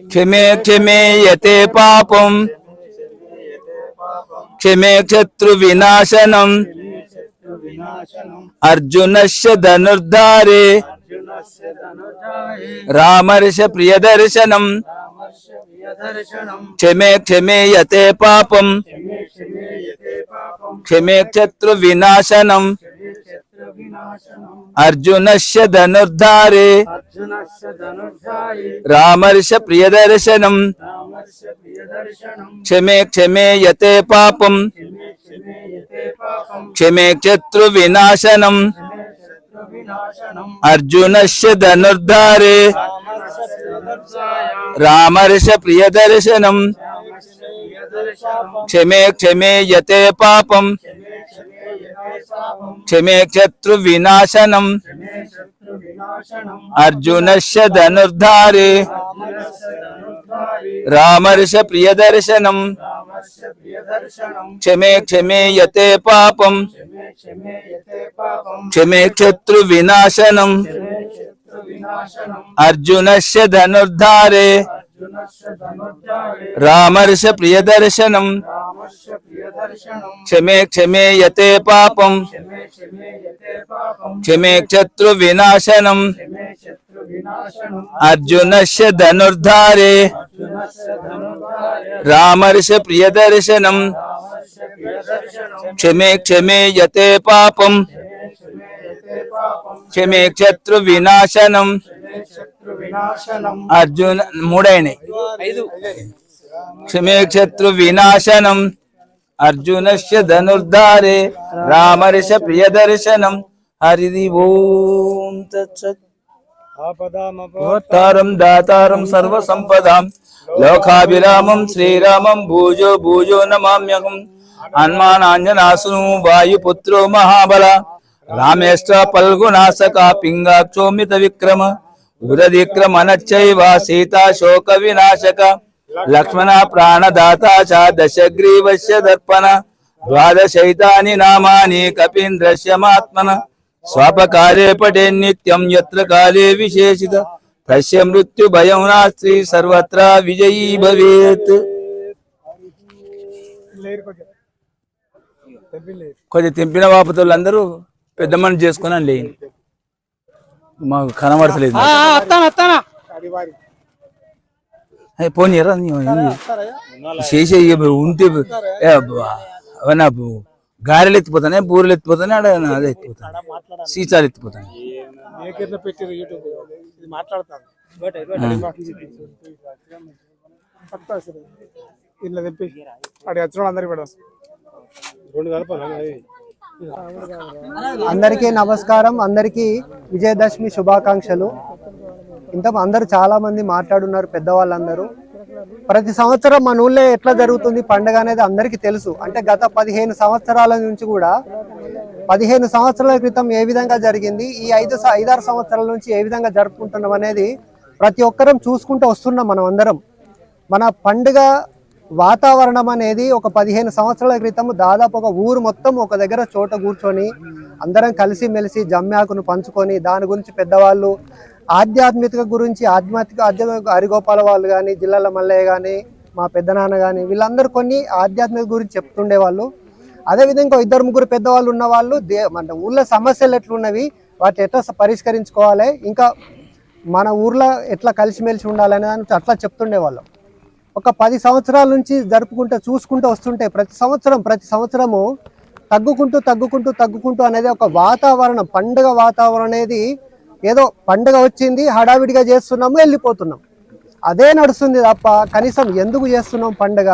క్షమే క్షమే యతే పాపం క్షమే శత్రు వినాశనం అర్జునస్య ధనుర్ధారే రామర్ష ప్రియదర్శనం క్షమే క్షమే యతే పాపం క్షమే శత్రు వినాశనం అర్జునస్య ధనుర్ధారే రామర్ష ప్రియదర్శనం క్షమే క్షమే యతే పాపం క్షమే శత్రు వినాశనం అర్జునస్య ధనుర్ధారే రామర్ష ప్రియదర్శనం క్షమే క్షమే యతే పాపం క్షమే శత్రు వినాశనం అర్జునస్య ధనుర్ధారే రామర్ష ప్రియదర్శనం క్షమే క్షమే యతే పాపం క్షమే శత్రు వినాశనం అర్జునస్య ధనుర్ధారే రామర్ష ప్రియదర్శనం క్షమే క్షమే యతే పాపం క్షమే శత్రు వినాశనం అర్జునస్య ధనుర్ధారే రామర్ష ప్రియదర్శనం క్షమే క్షమే యతే పాపం క్షమే శత్రు వినాశనం అర్జున మూడైన క్షమే శత్రు వినాశనం అర్జునస్య ధనుర్ధారే రామర్ష ప్రియదర్శనం హరి ఓం తత్సత్ అవతారం దాతారం సర్వ సంపదాం లోకాభిరామం శ్రీరామం భూజో భూజో నమామ్యహం హనుమానాంజనాసును వాయుపుత్రో మహాబల రామేష్ట పల్గునాశక పింగాక్షోమిత విక్రమ ఉరవిక్రమనచ్చైవ సీతా శోక వినాశక లక్ష్మణ ప్రాణదాత చ దశగ్రీవస్య దర్పణ ద్వాదశైతాని నామాని కపీంద్రస్య మహాత్మన స్వాపకాలే పటే నిత్యం యత్ర కాలే విశేషిత తస్య మృత్యు భయం నాస్తి సర్వత్ర విజయీ భవేత్. కొంచెం తెంపిన బాపతులందరూ పెద్ద మనిషి చేసుకుని లేని మాకు కనబడతలేదు. పోనీ చేసే ఉంటే అవన్నీ గారెలు ఎత్తిపోతానే, బూరెలు ఎత్తిపోతానే, అదే ఎత్తిపోతాను, సీసాలు ఎత్తిపోతాను. అందరికీ నమస్కారం. అందరికీ విజయదశమి శుభాకాంక్షలు. అందరూ చాలా మంది మాట్లాడున్నారు పెద్దవాళ్ళందరూ. ప్రతి సంవత్సరం మన ఊళ్ళో ఎట్లా జరుగుతుంది పండుగ అనేది అందరికీ తెలుసు. అంటే గత 15 సంవత్సరాల నుంచి కూడా 15 సంవత్సరాల క్రితం ఏ విధంగా జరిగింది, ఈ 5-6 సంవత్సరాల నుంచి ఏ విధంగా జరుపుకుంటున్నాం అనేది ప్రతి ఒక్కరం చూసుకుంటూ వస్తున్నాం. మనం అందరం మన పండుగ వాతావరణం అనేది ఒక 15 సంవత్సరాల క్రితం దాదాపు ఒక ఊరు మొత్తం ఒక దగ్గర చోట కూర్చొని అందరం కలిసి మెలిసి జమ్యాకును పంచుకొని దాని గురించి పెద్దవాళ్ళు ఆధ్యాత్మిక గురించి ఆధ్యాత్మిక హరిగోపాల వాళ్ళు కానీ, జిల్లాల మల్లయ్య కానీ, మా పెద్దనాన్న కానీ, వీళ్ళందరూ కొన్ని ఆధ్యాత్మిక గురించి చెప్తుండేవాళ్ళు. అదేవిధంగా 2-3 పెద్దవాళ్ళు ఉన్నవాళ్ళు మన ఊళ్ళో సమస్యలు ఎట్లున్నవి, వాటిని ఎట్లా పరిష్కరించుకోవాలి, ఇంకా మన ఊర్లో ఎట్లా కలిసిమెలిసి ఉండాలనే దాన్ని అట్లా చెప్తుండేవాళ్ళం. ఒక 10 సంవత్సరాల నుంచి చూసుకుంటూ వస్తుంటే ప్రతి సంవత్సరము తగ్గుకుంటూ అనేది ఒక వాతావరణం, పండుగ వాతావరణం అనేది ఏదో పండుగ వచ్చింది హడావిడిగా చేస్తున్నాము వెళ్ళిపోతున్నాం, అదే నడుస్తుంది తప్ప కనీసం ఎందుకు చేస్తున్నాం పండుగ,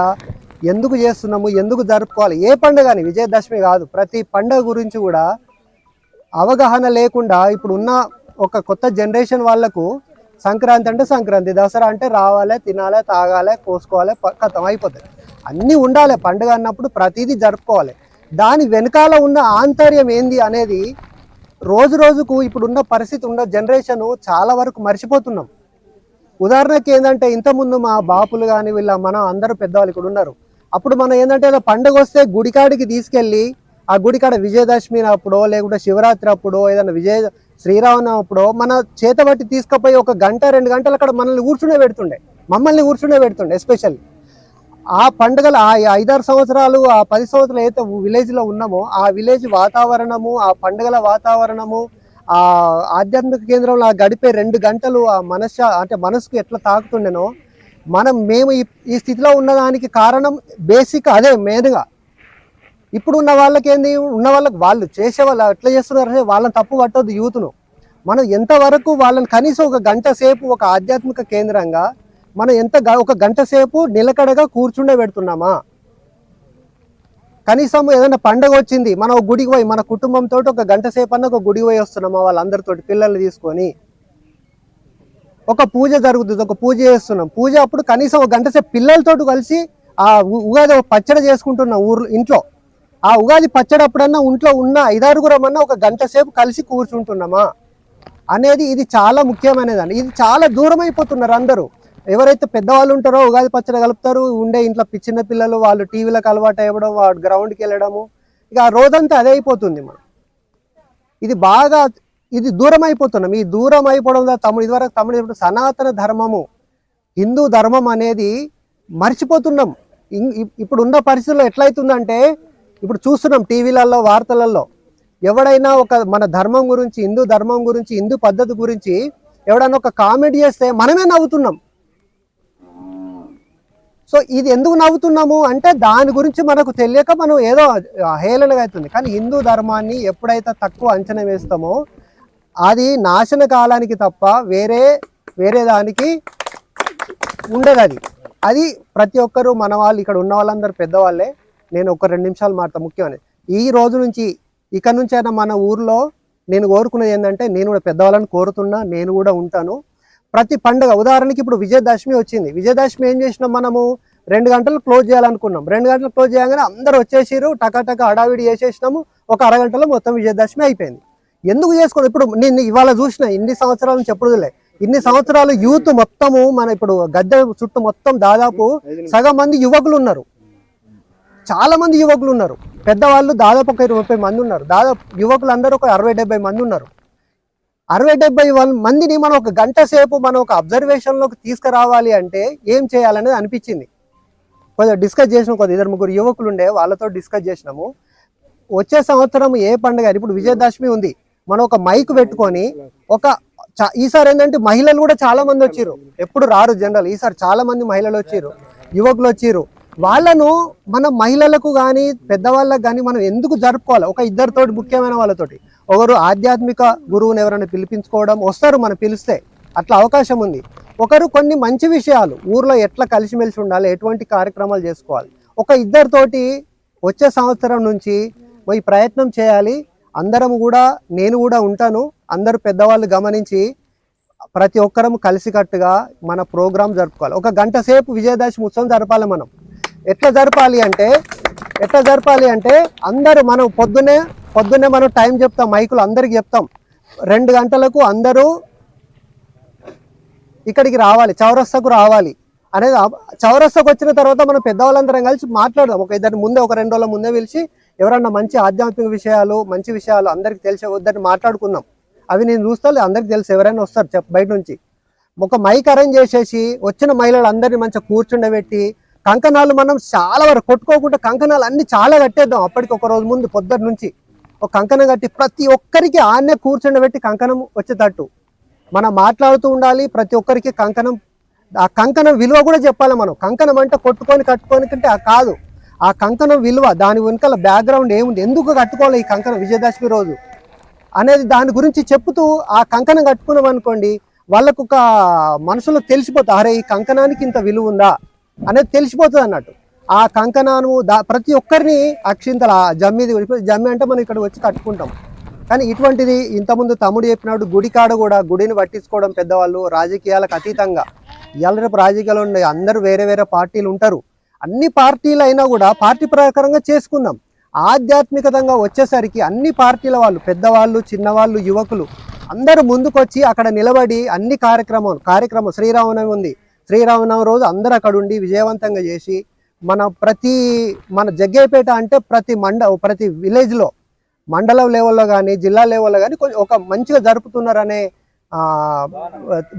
ఎందుకు చేస్తున్నాము, ఎందుకు జరుపుకోవాలి, ఏ పండుగ అని విజయదశమి కాదు ప్రతి పండుగ గురించి కూడా అవగాహన లేకుండా ఇప్పుడు ఉన్న ఒక కొత్త జనరేషన్ వాళ్లకు సంక్రాంతి అంటే సంక్రాంతి, దసరా అంటే రావాలి, తినాలి, తాగాలి, కోసుకోవాలి, కథం అయిపోతుంది. అన్నీ ఉండాలి పండుగ అన్నప్పుడు ప్రతిదీ జరుపుకోవాలి. దాని వెనకాల ఉన్న ఆంతర్యం ఏంది అనేది రోజు రోజుకు ఇప్పుడున్న పరిస్థితి ఉన్న జనరేషన్ చాలా వరకు మర్చిపోతున్నాం. ఉదాహరణకి ఏంటంటే ఇంతకుముందు మా బాపులు కానీ మనం అందరూ పెద్దవాళ్ళు ఇక్కడ ఉన్నారు. అప్పుడు మనం ఏంటంటే పండుగ వస్తే గుడికాడికి తీసుకెళ్ళి ఆ గుడికాడ విజయదశమి అప్పుడో లేకుంటే శివరాత్రి అప్పుడో ఏదైనా శ్రీరామనవమి అప్పుడో మన చేత బట్టి తీసుకుపోయి 1-2 గంటలు అక్కడ మనల్ని కూర్చునే పెడుతుండే. మమ్మల్ని కూర్చుండే పెడుతుండే. ఎస్పెషల్లీ ఆ పండుగలు ఆ 5-6 సంవత్సరాలు, ఆ 10 సంవత్సరాలు అయితే విలేజ్లో ఉన్నామో ఆ విలేజ్ వాతావరణము, ఆ పండుగల వాతావరణము, ఆ ఆధ్యాత్మిక కేంద్రంలో ఆ గడిపే 2 గంటలు ఆ మనసుకు ఎట్లా తాకుతుండేనో, మేము ఈ స్థితిలో ఉన్నదానికి కారణం బేసిక్ అదే మెయిన్గా. ఇప్పుడు ఉన్న వాళ్ళకి ఏంది, ఉన్న వాళ్ళకి వాళ్ళు చేసేవాళ్ళు ఎట్లా చేస్తున్నారు, వాళ్ళని తప్పు పట్టొద్దు యూత్ను. మనం ఎంతవరకు వాళ్ళని కనీసం ఒక గంట సేపు ఒక ఆధ్యాత్మిక కేంద్రంగా మనం ఒక గంట సేపు నిలకడగా కూర్చుండే పెడుతున్నామా? కనీసం ఏదైనా పండగ వచ్చింది, మనం ఒక గుడికి పోయి మన కుటుంబంతో ఒక గంట సేపు అన్న ఒక గుడికి పోయి వస్తున్నామా వాళ్ళందరితో పిల్లల్ని తీసుకొని? ఒక పూజ జరుగుతుంది, ఒక పూజ చేస్తున్నాం, పూజ అప్పుడు కనీసం ఒక గంట సేపు పిల్లలతో కలిసి ఆ ఉగాది పచ్చడి చేసుకుంటున్నాం ఇంట్లో. ఆ ఉగాది పచ్చడి అప్పుడన్నా ఇంట్లో ఉన్న 5-6 ఒక గంట సేపు కలిసి కూర్చుంటున్నామా అనేది ఇది చాలా ముఖ్యమైనదండి. ఇది చాలా దూరం అయిపోతున్నారు అందరూ. ఎవరైతే పెద్దవాళ్ళు ఉంటారో ఉగాది పచ్చడి కలుపుతారు, ఉండే ఇంట్లో చిన్న పిల్లలు వాళ్ళు టీవీలకు అలవాటు అవ్వడం, వాడు గ్రౌండ్కి వెళ్ళడము, ఇక ఆ రోజంతా అదే అయిపోతుంది. ఇది దూరం అయిపోతున్నాం. ఈ దూరం అయిపోవడం ఇదివరకు తమ్ముడు సనాతన ధర్మము, హిందూ ధర్మం అనేది మర్చిపోతున్నాం. ఇప్పుడున్న పరిస్థితుల్లో ఎట్లయితుందంటే, ఇప్పుడు చూస్తున్నాం టీవీలలో వార్తలలో, ఎవడైనా మన ధర్మం గురించి, హిందూ ధర్మం గురించి, హిందూ పద్ధతి గురించి ఎవడైనా ఒక కామెంట్ చేస్తే మనమే నవ్వుతున్నాం. సో ఇది ఎందుకు నవ్వుతున్నాము అంటే దాని గురించి మనకు తెలియక మనం ఏదో హేళనగా అవుతుంది. కానీ హిందూ ధర్మాన్ని ఎప్పుడైతే తక్కువ అంచనా వేస్తామో అది నాశన కాలానికి తప్ప వేరే దానికి ఉండదు. అది ప్రతి ఒక్కరూ మన వాళ్ళు, ఇక్కడ ఉన్న వాళ్ళందరూ పెద్దవాళ్ళే. నేను ఒక 2 నిమిషాలు మాట్లాడతా. ముఖ్యమైనది ఈ రోజు నుంచి ఇక నుంచి అయినా మన ఊర్లో నేను కోరుకునేది ఏంటంటే, నేను కూడా పెద్దవాళ్ళని కోరుతున్నా, నేను కూడా ఉంటాను. ప్రతి పండుగ, ఉదాహరణకి ఇప్పుడు విజయదశమి వచ్చింది. విజయదశమి ఏం చేసినాం, మనము 2 గంటలు క్లోజ్ చేయాలనుకున్నాం. 2 గంటలు క్లోజ్ చేయగానే అందరూ వచ్చేసిరు, టకాటక హడావిడి చేసేసినాము. ఒక అరగంటలో మొత్తం విజయదశమి అయిపోయింది. ఎందుకు చేసుకోండి? ఇప్పుడు నేను ఇవాళ చూసిన ఇన్ని సంవత్సరాల నుంచి ఎప్పుడులే, ఇన్ని సంవత్సరాలు యూత్ మొత్తము మన ఇప్పుడు గద్దె చుట్టూ మొత్తం దాదాపు సగం మంది యువకులు ఉన్నారు, చాలా మంది యువకులు ఉన్నారు. పెద్దవాళ్ళు దాదాపు ఒక 20-30 మంది ఉన్నారు. దాదాపు యువకులు అందరూ ఒక 60-70 మంది ఉన్నారు. 60-70 మందిని మనం ఒక గంట సేపు మనం ఒక అబ్జర్వేషన్లోకి తీసుకురావాలి అంటే ఏం చేయాలనేది అనిపించింది. కొంచెం డిస్కస్ చేసినాం, 2-3 యువకులు ఉండే వాళ్ళతో డిస్కస్ చేసినాము. వచ్చే సంవత్సరం ఏ పండుగ, ఇప్పుడు విజయదశమి ఉంది, మనం ఒక మైక్ పెట్టుకొని ఈసారి ఏంటంటే మహిళలు కూడా చాలా మంది వచ్చిర్రు, ఎప్పుడు రారు జనరల్. ఈసారి చాలా మంది మహిళలు వచ్చిర్రు, యువకులు వచ్చిర్రు. వాళ్ళను మనం మహిళలకు కానీ పెద్దవాళ్ళకు కానీ మనం ఎందుకు జరుపుకోవాలి? ఒక 2 ముఖ్యమైన వాళ్ళతోటి, ఒకరు ఆధ్యాత్మిక గురువుని ఎవరైనా పిలిపించుకోవడం, వస్తారు మనం పిలిస్తే, అట్లా అవకాశం ఉంది. ఒకరు కొన్ని మంచి విషయాలు, ఊర్లో ఎట్లా కలిసిమెలిసి ఉండాలి, ఎటువంటి కార్యక్రమాలు చేసుకోవాలి, ఒక 2తోటి వచ్చే సంవత్సరం నుంచి ఈ ప్రయత్నం చేయాలి. అందరం కూడా, నేను కూడా ఉంటాను. అందరూ పెద్దవాళ్ళు గమనించి ప్రతి ఒక్కరం కలిసికట్టుగా మన ప్రోగ్రాం జరుపుకోవాలి. ఒక గంట సేపు విజయదశమి ఉత్సవం జరపాలి. మనం ఎట్లా జరపాలి అంటే అందరూ మనం పొద్దున్నే మనం టైం చెప్తాం, మైకులు అందరికి చెప్తాం, 2 గంటలకు అందరూ ఇక్కడికి రావాలి, చౌరస్తాకు రావాలి అనేది. చౌరస్తాకు వచ్చిన తర్వాత మనం పెద్దవాళ్ళందరం కలిసి మాట్లాడదాం. ఒక 2 రోజుల ముందే పిలిచి ఎవరన్నా మంచి ఆధ్యాత్మిక విషయాలు, మంచి విషయాలు అందరికి తెలిసే వద్దని మాట్లాడుకుందాం. అవి నేను చూస్తాను, అందరికి తెలుసు, ఎవరైనా వస్తారు బయట నుంచి. ఒక మైక్ అరేంజ్ చేసేసి వచ్చిన మహిళలు అందరినీ మంచిగా కూర్చుండబెట్టి, కంకణాలు మనం చాలా వరకు కొట్టుకోకుండా కంకణాలు అన్ని చాలా కట్టేద్దాం. అప్పటికి ఒక రోజు ముందు పొద్దున్న నుంచి ఒక కంకణం కట్టి ప్రతి ఒక్కరికి ఆన్నే కూర్చుండబెట్టి కంకణం వచ్చేటట్టు మనం మాట్లాడుతూ ఉండాలి. ప్రతి ఒక్కరికి ఆ కంకణం విలువ కూడా చెప్పాలి. మనం కంకణం అంటే కట్టుకొని కంటే కాదు, ఆ కంకణం విలువ, దాని వెనకాల బ్యాక్గ్రౌండ్ ఏముంది, ఎందుకు కట్టుకోవాలి ఈ కంకణం విజయదశమి రోజు అనేది దాని గురించి చెప్తూ ఆ కంకణం కట్టుకున్నాం అనుకోండి, వాళ్ళకు ఒక మనసులో తెలిసిపోతుంది, అరే ఈ కంకణానికి ఇంత విలువ ఉందా అనేది తెలిసిపోతుంది అన్నట్టు. ఆ కంకణాను ప్రతి ఒక్కరిని అక్షింతల జమ్మి అంటే మనం ఇక్కడ వచ్చి కట్టుకుంటాం. కానీ ఇటువంటిది ఇంతకుముందు తమ్ముడు చెప్పినట్టు గుడికాడ కూడా గుడిని పట్టించుకోవడం పెద్దవాళ్ళు, రాజకీయాలకు అతీతంగా. ఇవాళ రేపు రాజకీయాలు ఉన్నాయి, అందరూ వేరే పార్టీలు ఉంటారు. అన్ని పార్టీలు అయినా కూడా పార్టీ ప్రకారంగా చేసుకుందాం. ఆధ్యాత్మికతంగా వచ్చేసరికి అన్ని పార్టీల వాళ్ళు, పెద్దవాళ్ళు, చిన్నవాళ్ళు, యువకులు అందరూ ముందుకొచ్చి అక్కడ నిలబడి అన్ని కార్యక్రమం శ్రీరామనవమి ఉంది, శ్రీరామనవమి రోజు అందరూ అక్కడ ఉండి విజయవంతంగా చేసి మన జగ్గయ్యపేట అంటే ప్రతి విలేజ్లో, మండలం లెవెల్లో కానీ జిల్లా లెవెల్లో కానీ ఒక మంచిగా జరుపుతున్నారనే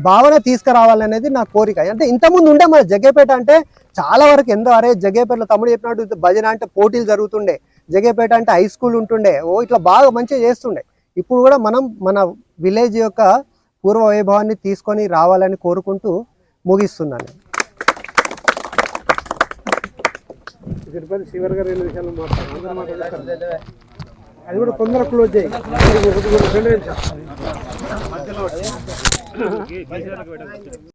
భావన తీసుకురావాలనేది నా కోరిక. అంటే ఇంతకుముందు ఉండే మన జగ్గేపేట అంటే చాలా వరకు ఎంతో అరే జగ్గేపేటలో తమ్ముడు చెప్పినట్టు భజన అంటే పోటీలు జరుగుతుండే, జగ్గేపేట అంటే హై స్కూల్ ఉంటుండే, ఇట్లా బాగా మంచిగా చేస్తుండే. ఇప్పుడు కూడా మనం మన విలేజ్ యొక్క పూర్వ వైభవాన్ని తీసుకొని రావాలని కోరుకుంటూ ముగిస్తున్నాను. శివర్ గారు 2 నిమిషాలు మాట్లాడారు, అది కూడా తొందరగా క్లోజ్ చేయి.